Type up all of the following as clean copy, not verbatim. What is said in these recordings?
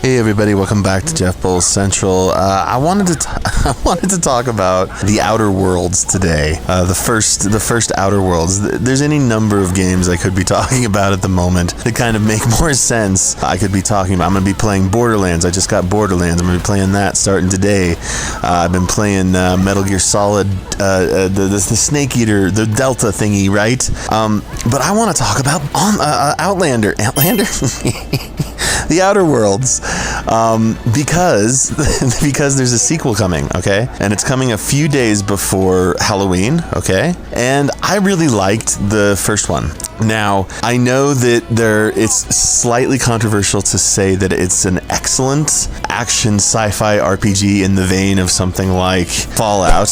Hey everybody, welcome back to Jeff Bowles Central. I wanted to talk about the Outer Worlds today. The first Outer Worlds. There's any number of games I could be talking about at the moment that kind of make more sense. I could be talking about. I'm going to be playing Borderlands. I just got Borderlands. I'm going to be playing that starting today. I've been playing Metal Gear Solid, the Snake Eater, the Delta thingy, right? But I want to talk about Outlander. The Outer Worlds, because there's a sequel coming, okay? And it's coming a few days before Halloween, okay? And I really liked the first one. Now, I know that it's slightly controversial to say that it's an excellent action sci-fi RPG in the vein of something like Fallout,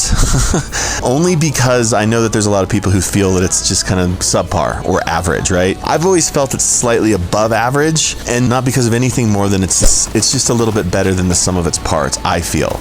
only because I know that there's a lot of people who feel that it's just kind of subpar or average, right? I've always felt it's slightly above average, and not because of anything more than it's just a little bit better than the sum of its parts, I feel.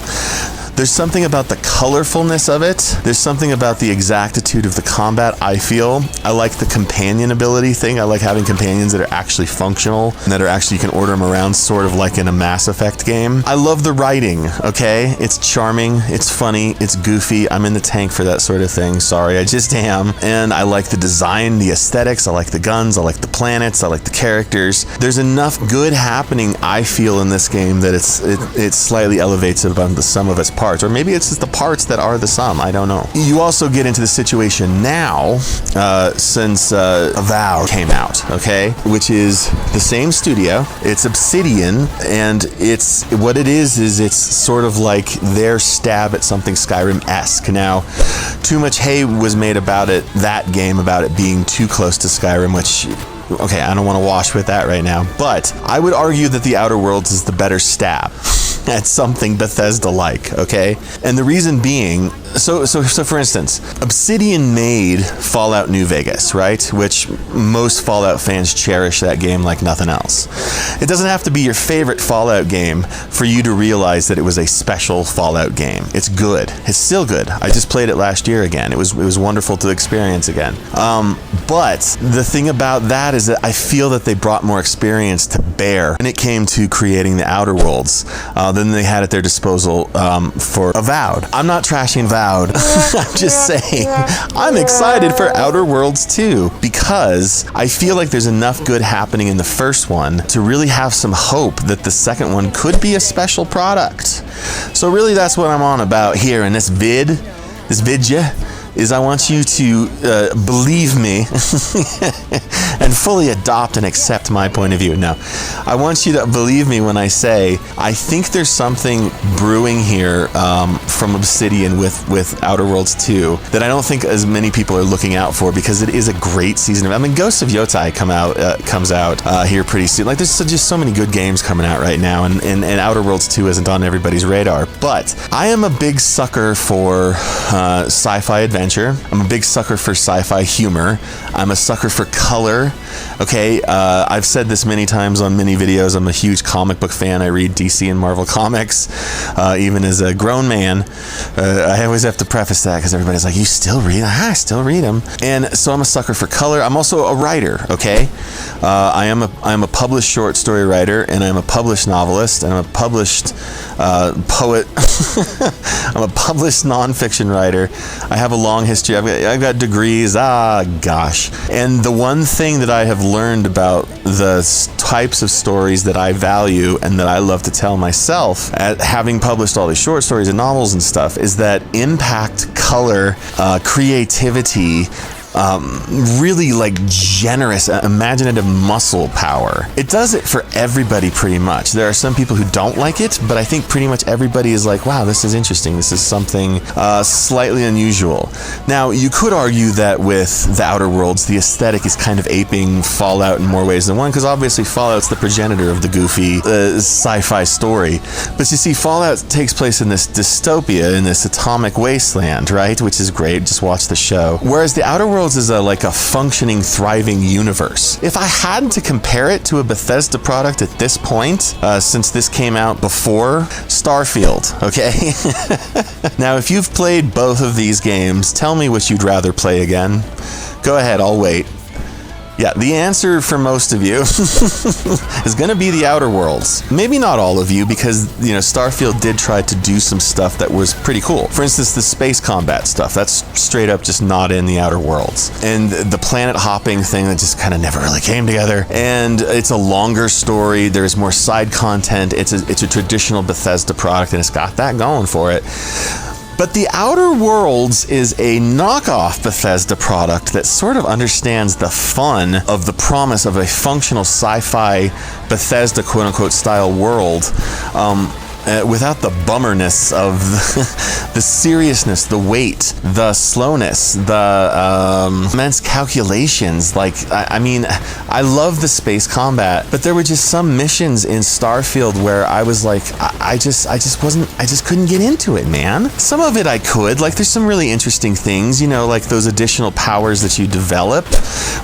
There's something about the colorfulness of it. There's something about the exactitude of the combat, I feel. I like the companion ability thing. I like having companions that are actually functional and that are actually, you can order them around sort of like in a Mass Effect game. I love the writing, okay? It's charming, it's funny, it's goofy. I'm in the tank for that sort of thing. Sorry, I just am. And I like the design, the aesthetics, I like the guns, I like the planets, I like the characters. There's enough good happening, I feel, in this game that it slightly elevates it above the sum of its parts. Or maybe it's just the parts that are the sum. I don't know. You also get into the situation now, since Avowed came out, okay? Which is the same studio. It's Obsidian, and it's sort of like their stab at something Skyrim-esque. Now, too much hay was made about that game, about it being too close to Skyrim, which... Okay, I don't want to wash with that right now, but I would argue that the Outer Worlds is the better stab at something Bethesda-like, okay? And the reason being, so for instance, Obsidian made Fallout New Vegas, right? Which most Fallout fans cherish that game like nothing else. It doesn't have to be your favorite Fallout game for you to realize that it was a special Fallout game. It's good. It's still good. I just played it last year again. It was wonderful to experience again. But the thing about that is that I feel that they brought more experience to bear when it came to creating the Outer Worlds than they had at their disposal for Avowed. I'm not trashing Avowed. I'm just saying I'm excited for Outer Worlds 2 because I feel like there's enough good happening in the first one to really have some hope that the second one could be a special product. So really that's what I'm on about here in this vidya. Is I want you to believe me and fully adopt and accept my point of view. Now, I want you to believe me when I say I think there's something brewing here from Obsidian with Outer Worlds 2 that I don't think as many people are looking out for, because it is a great season. I mean, Ghosts of Yotai comes out here pretty soon. Like, there's just so many good games coming out right now, and Outer Worlds 2 isn't on everybody's radar. But I am a big sucker for sci-fi adventure. I'm a big sucker for sci-fi humor. I'm a sucker for color. Okay, I've said this many times on many videos. I'm a huge comic book fan. I read DC and Marvel comics, even as a grown man. I always have to preface that because everybody's like, "You still read?" I still read them. And so I'm a sucker for color. I'm also a writer. Okay, I am a published short story writer, and I'm a published novelist, and I'm a published poet. I'm a published nonfiction writer. I have a long history. I've got degrees. Gosh. And the one thing that I have learned about the types of stories that I value and that I love to tell myself, at having published all these short stories and novels and stuff, is that impact, color, creativity, really like generous, imaginative muscle power. It does it for everybody pretty much. There are some people who don't like it, but I think pretty much everybody is like, wow, this is interesting. This is something slightly unusual. Now, you could argue that with the Outer Worlds, the aesthetic is kind of aping Fallout in more ways than one, because obviously Fallout's the progenitor of the goofy sci-fi story. But you see, Fallout takes place in this dystopia, in this atomic wasteland, right? Which is great. Just watch the show. Whereas the Outer Worlds is like a functioning, thriving universe. If I had to compare it to a Bethesda product at this point, since this came out before Starfield, okay? Now, if you've played both of these games, tell me which you'd rather play again. Go ahead, I'll wait. Yeah, the answer for most of you is going to be the Outer Worlds. Maybe not all of you, because, you know, Starfield did try to do some stuff that was pretty cool. For instance, the space combat stuff, that's straight up just not in the Outer Worlds. And the planet hopping thing that just kind of never really came together. And it's a longer story, there's more side content, it's a traditional Bethesda product, and it's got that going for it. But the Outer Worlds is a knockoff Bethesda product that sort of understands the fun of the promise of a functional sci-fi Bethesda quote-unquote style world, without the bummerness of the seriousness, the weight, the slowness, the immense calculations. Like, I mean, I love the space combat, but there were just some missions in Starfield where I was like, I just couldn't get into it, man. Some of it I could, like, there's some really interesting things, you know, like those additional powers that you develop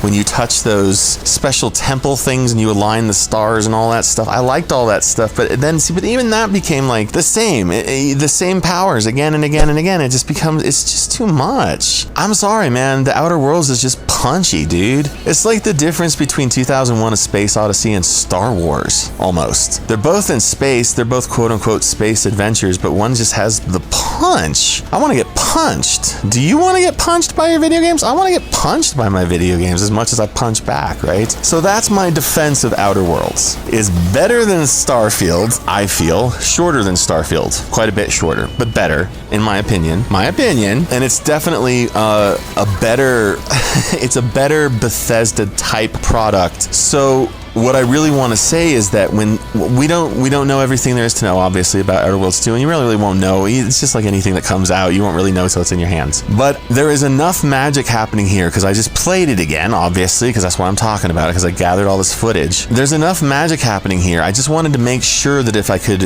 when you touch those special temple things and you align the stars and all that stuff. I liked all that stuff, but even that became like the same powers again and again and again. It's just too much. I'm sorry, man. The Outer Worlds is just punchy, dude. It's like the difference between 2001: A Space Odyssey and Star Wars, almost. They're both in space. They're both quote-unquote space adventures, but one just has the punch. I want to get punched. Do you want to get punched by your video games? I want to get punched by my video games as much as I punch back, right? So that's my defense of Outer Worlds. It's better than Starfield, I feel. Shorter than Starfield. Quite a bit shorter, but better, in my opinion. And it's definitely a better it's a better Bethesda type product. So what I really want to say is that when we don't know everything there is to know, obviously, about Outer Worlds 2, and you really won't know. It's just like anything that comes out, you won't really know until it's in your hands. But there is enough magic happening here, because I just played it again, obviously, because that's why I'm talking about it, because I gathered all this footage. There's enough magic happening here. I just wanted to make sure that if I could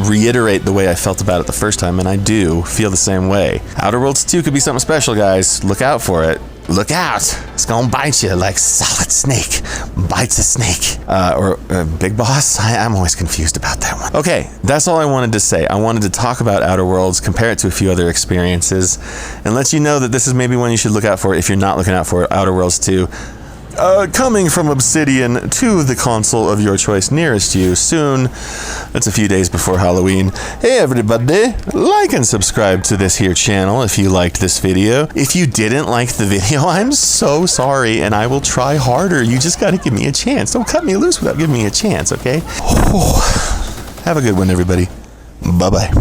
reiterate the way I felt about it the first time, and I do feel the same way. Outer Worlds 2 could be something special, guys. Look out for it. Look out. It's gonna bite you like Solid Snake bites a snake. Or Big Boss? I'm always confused about that one. Okay, that's all I wanted to say. I wanted to talk about Outer Worlds, compare it to a few other experiences, and let you know that this is maybe one you should look out for if you're not looking out for it. Outer Worlds 2. Coming from Obsidian to the console of your choice nearest you soon. That's a few days before Halloween. Hey everybody, like and subscribe to this here channel if you liked this video. If you didn't like the video, I'm so sorry, and I will try harder. You just gotta give me a chance. Don't cut me loose without giving me a chance, okay? Have a good one, everybody. Bye-bye.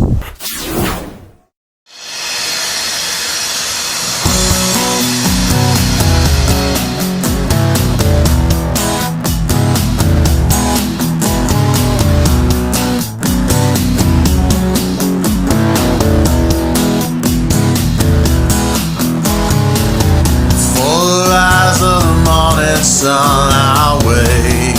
Sun our way.